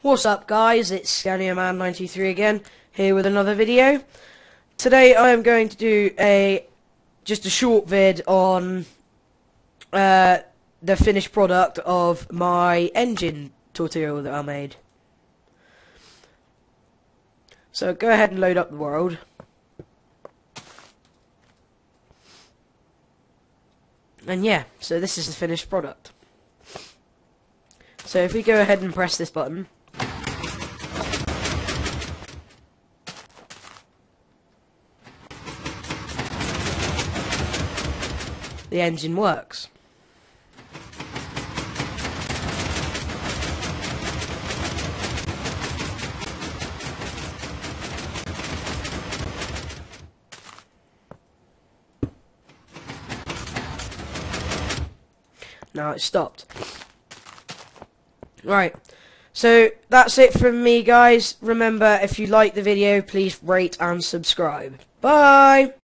What's up guys, it's ScannerMan93 again, here with another video. Today I am going to do just a short vid on the finished product of my engine tortorial that I made. So go ahead and load up the world. And yeah, so this is the finished product. So if we go ahead and press this button, the engine works. Now it's stopped. Right, so that's it from me guys. Remember, if you like the video, please rate and subscribe. Bye!